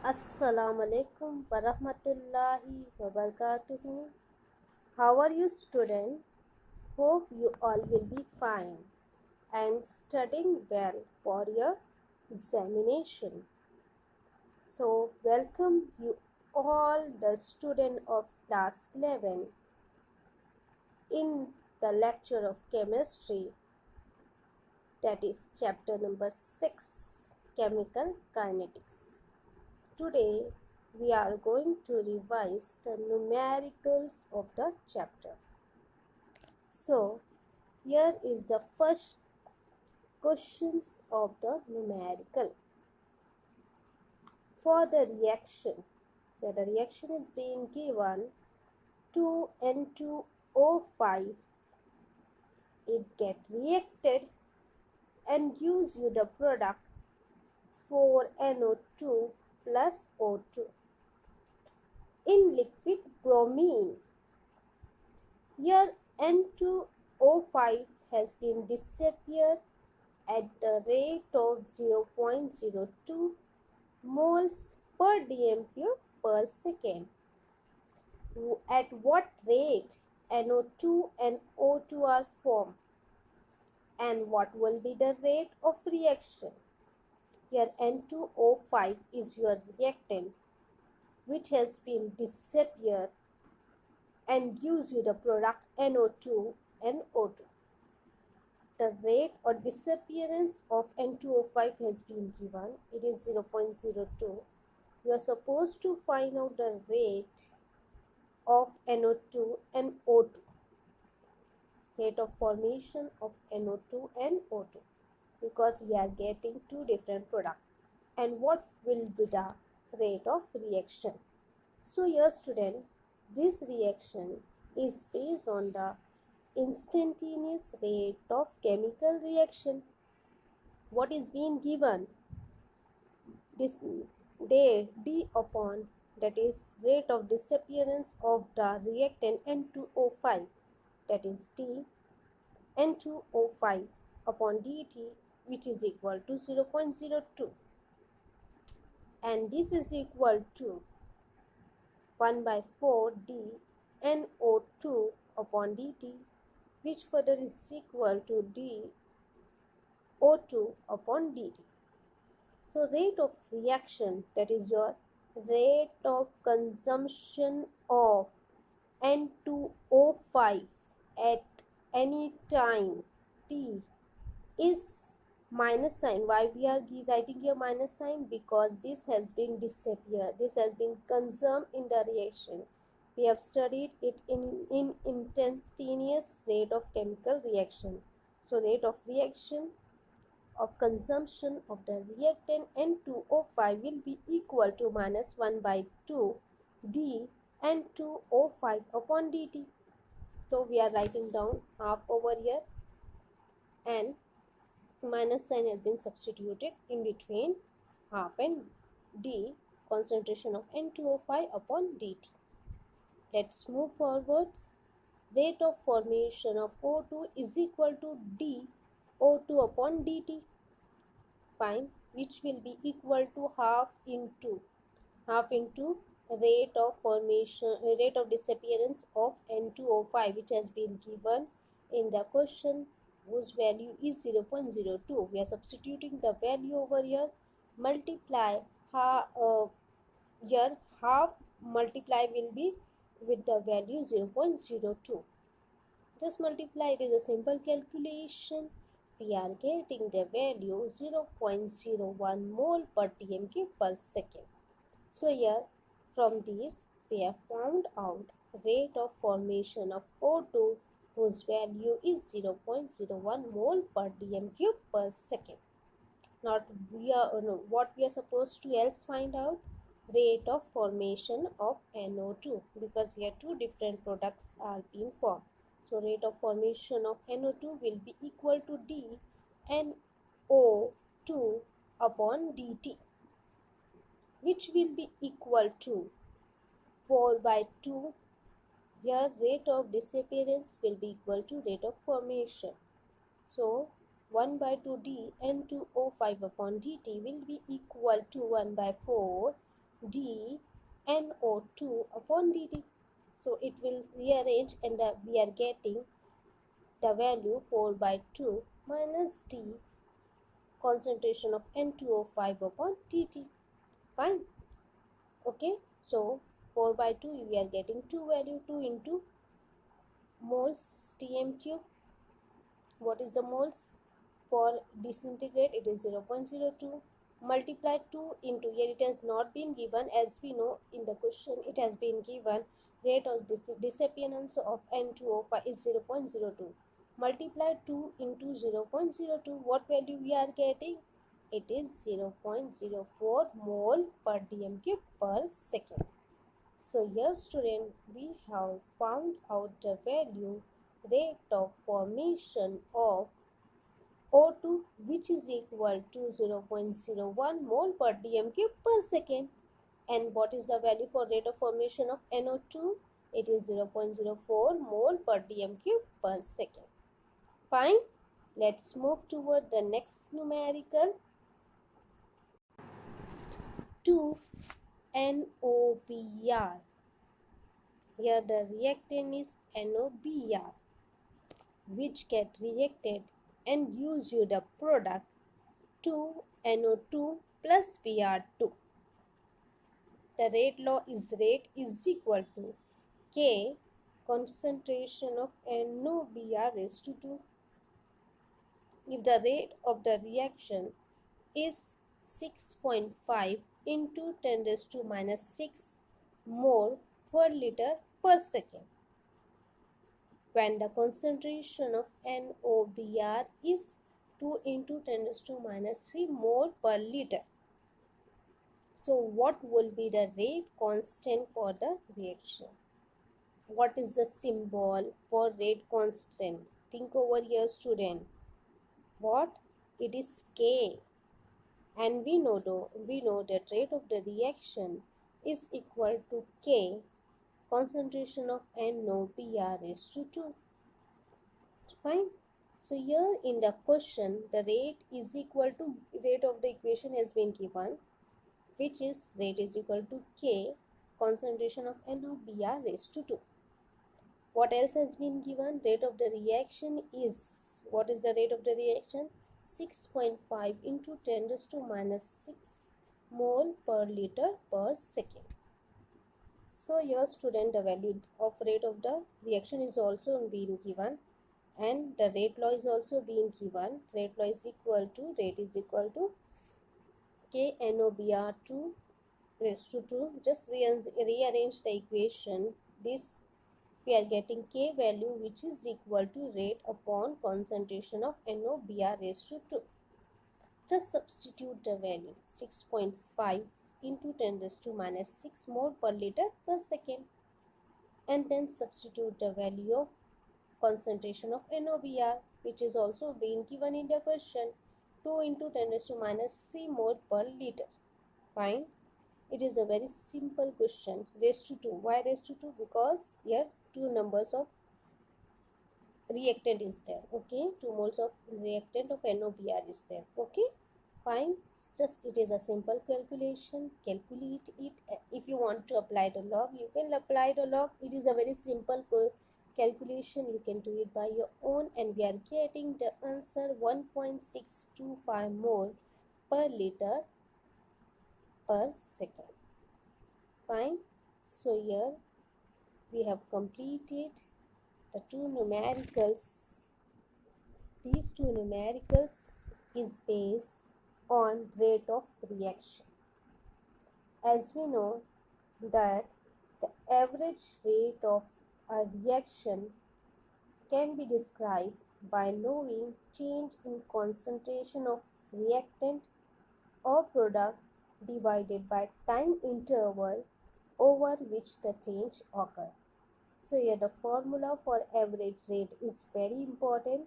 Assalamu alaikum wa rahmatullahi wa barakatuhu. How are you, student? Hope you all will be fine and studying well for your examination. So, welcome you all the student of class 11 in the lecture of chemistry, that is chapter number 6, chemical kinetics. Today we are going to revise the numericals of the chapter. So here is the first questions of the numerical. For the reaction, the reaction is being given 2N2O5. It get reacted and gives you the product 4NO2 plus O2. In liquid bromine, here N2O5 has been disappeared at the rate of 0.02 moles per dmpure per second. At what rate NO2 and O2 are formed? And what will be the rate of reaction? Here N2O5 is your reactant which has been disappeared and gives you the product NO2 and O2. The rate or disappearance of N2O5 has been given. It is 0.02. You are supposed to find out the rate of NO2 and O2. Rate of formation of NO2 and O2, because we are getting two different products. And what will be the rate of reaction? So here student, this reaction is based on the instantaneous rate of chemical reaction. What is being given? This d upon, that is rate of disappearance of the reactant N2O5, that is d N2O5 upon dt, which is equal to 0.02, and this is equal to 1 by 4 d NO2 upon dt, which further is equal to d O2 upon dt. So rate of reaction, that is your rate of consumption of N2O5 at any time t, is minus sign. Why we are writing here minus sign? Because this has been disappeared. This has been consumed in the reaction. We have studied it in instantaneous rate of chemical reaction. So rate of reaction of consumption of the reactant N2O5 will be equal to minus 1 by 2 d N2O5 upon dt. So we are writing down half over here, and minus sign has been substituted in between half and d, concentration of N2O5 upon dt. Let's move forwards. Rate of formation of O2 is equal to d O2 upon dt. Fine, which will be equal to half into rate of formation, rate of disappearance of N2O5, which has been given in the question, whose value is 0.02. We are substituting the value over here, multiply here half multiply will be with the value 0.02. Just multiply, it is a simple calculation. We are getting the value 0.01 mole per TMK per second. So here from this we have found out rate of formation of O2, whose value is 0.01 mole per dm³ per second. Now what we are supposed to else find out? Rate of formation of NO2, because here two different products are being formed. So rate of formation of NO2 will be equal to d NO2 upon dt, which will be equal to 4 by 2. Here rate of disappearance will be equal to rate of formation. So 1 by 2 d N2O5 upon dt will be equal to 1 by 4 d NO2 upon dt. So it will rearrange and we are getting the value 4 by 2 minus d concentration of N2O5 upon dt. Fine. Okay. So 4 by 2 we are getting 2 value, 2 into moles Tm cube. What is the moles? For disintegrate it is 0.02. Multiply 2 into, here it has not been given, as we know in the question it has been given rate of disappearance of N2O5 is 0.02. Multiply 2 into 0.02, what value we are getting? It is 0.04 mole per dm cube per second. So here student, we have found out the value rate of formation of O2, which is equal to 0.01 mole per dm cube per second. And what is the value for rate of formation of NO2? It is 0.04 mole per dm cube per second. Fine. Let's move toward the next numerical. 2 NOBr. Here the reactant is NOBr, which get reacted and gives you the product 2NO2 plus Br2. The rate is equal to K concentration of NOBr raised to 2. If the rate of the reaction is 6.5 into 10 raised to minus 6 mole per liter per second, when the concentration of NOBr is 2 into 10 raised to minus 3 mole per liter. So what will be the rate constant for the reaction? What is the symbol for rate constant? Think over here student. What? It is K. And we know that rate of the reaction is equal to K concentration of NOBr raised to 2. Fine. So here in the question, the rate is equal to, rate of the equation has been given, which is rate is equal to K concentration of NOBr raised to 2. What else has been given? Rate of the reaction is, what is the rate of the reaction? 6.5 into 10 raised to minus 6 mole per liter per second. So here student, the value of rate of the reaction is also being given, and the rate law is also being given. Rate law is equal to, rate is equal to K NOBr2 raised to 2. Just rearrange the equation. This we are getting K value, which is equal to rate upon concentration of NOBr raised to 2. Just substitute the value 6.5 into 10 raised to minus 6 mole per liter per second, and then substitute the value of concentration of NOBr, which is also being given in the question, 2 into 10 raised to minus 3 mole per liter. Fine. It is a very simple question. Raised to 2. Why raised to 2? Because here two numbers of reactant is there. Okay. 2 moles of reactant of NOBr is there. Okay. Fine. Just it is a simple calculation. Calculate it. If you want to apply the log, you can apply the log. It is a very simple calculation. You can do it by your own, and we are getting the answer 1.625 mole per liter per second. Fine. So here we have completed the two numericals. These two numericals is based on rate of reaction. As we know that the average rate of a reaction can be described by knowing change in concentration of reactant or product divided by time interval over which the change occurs. So here the formula for average rate is very important.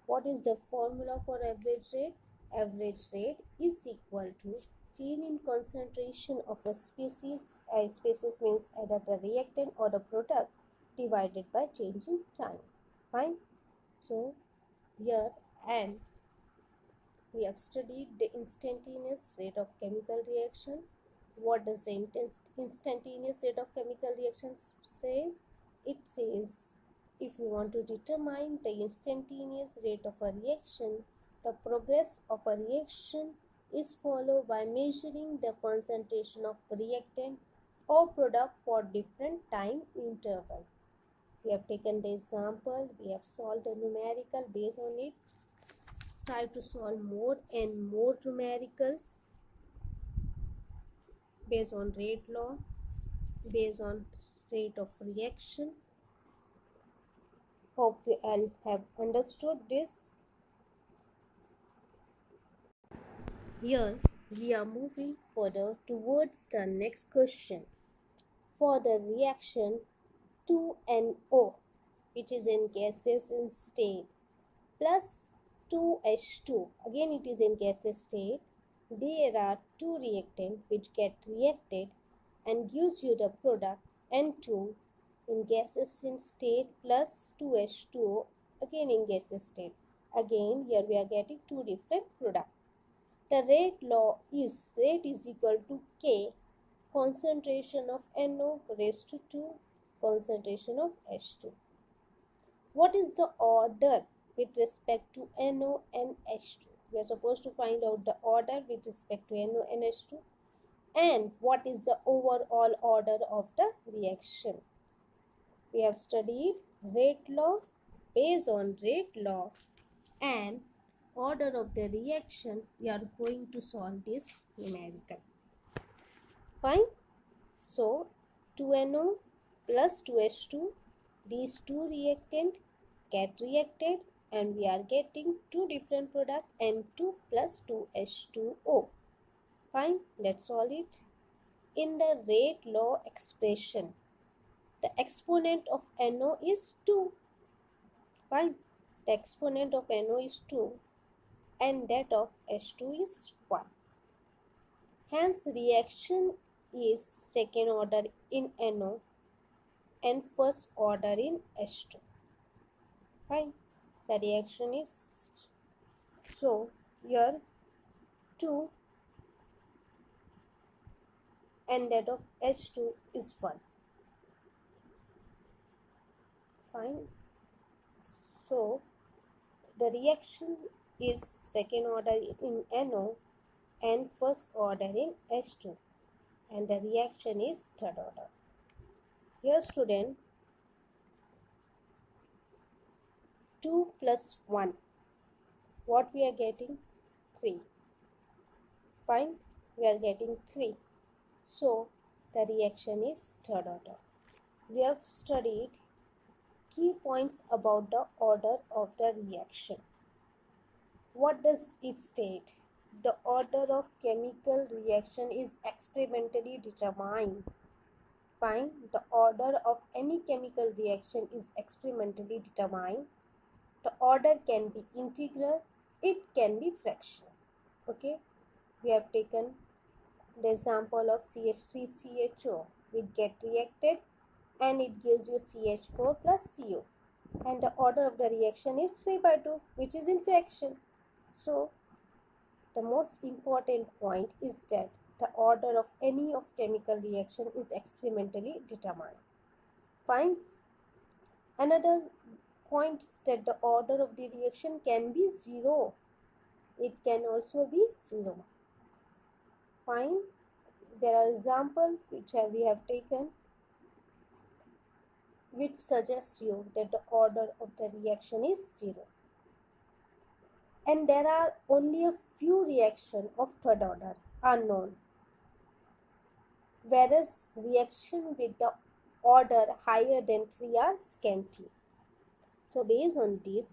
What is the formula for average rate? Average rate is equal to change in concentration of a species. A species means either the reactant or the product divided by change in time. Fine. So here, and we have studied the instantaneous rate of chemical reaction, What does the instantaneous rate of chemical reactions say? It says if you want to determine the instantaneous rate of a reaction, the progress of a reaction is followed by measuring the concentration of reactant or product for different time interval. We have taken the example, we have solved a numerical based on it. Try to solve more and more numericals based on rate law, based on rate of reaction. Hope you all have understood this. Here we are moving further towards the next question. For the reaction 2NO, which is in gaseous state, plus 2H2, again it is in gaseous state, there are two reactants which get reacted and gives you the product N2 in gaseous state plus 2H2O again in gaseous state. Again here we are getting two different products. The rate law is rate is equal to K concentration of NO raised to 2 concentration of H2. What is the order with respect to NO and H2? We are supposed to find out the order with respect to NO and H2. And what is the overall order of the reaction? We have studied rate law. Based on rate law and order of the reaction, we are going to solve this numerical. Fine. So 2NO plus 2H2, these two reactants get reacted and we are getting two different products N2 plus 2H2O. Fine, let's solve it. In the rate law expression, the exponent of NO is 2. Fine, the exponent of NO is 2 and that of H2 is 1. Hence, reaction is second order in NO and first order in H2. Fine, the reaction is so here 2 and that of H2 is 1. Fine, so the reaction is second order in NO and first order in H2 and the reaction is third order. Here student, 2 plus 1, what we are getting? 3. Fine, we are getting 3. So the reaction is third order. We have studied key points about the order of the reaction. What does it state? The order of chemical reaction is experimentally determined. Fine, the order of any chemical reaction is experimentally determined. The order can be integral, it can be fractional. Okay, we have taken the example of CH3CHO. It get reacted and it gives you CH4 plus CO. And the order of the reaction is 3/2, which is in fraction. So, the most important point is that the order of any of chemical reaction is experimentally determined. Fine. Another point is that the order of the reaction can be 0. It can also be 0. Fine. There are examples which we have taken which suggests you that the order of the reaction is 0. And there are only a few reactions of third order are known, whereas reaction with the order higher than 3 are scanty. So based on this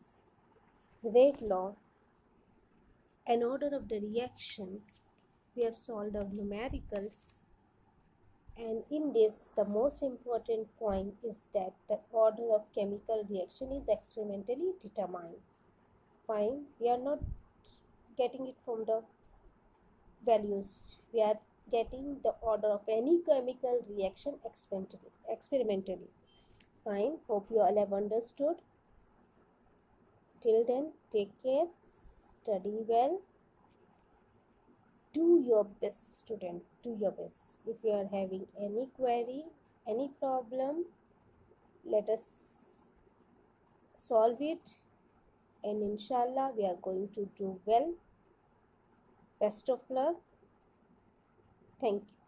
rate law and order of the reaction, we have solved our numericals. And in this, the most important point is that the order of chemical reaction is experimentally determined. Fine, we are not getting it from the values. We are getting the order of any chemical reaction experimentally. Fine, hope you all have understood. Till then, take care, study well, do your best, student. do your best. If you are having any query, any problem, let us solve it, and inshallah we are going to do well. Best of luck. Thank you.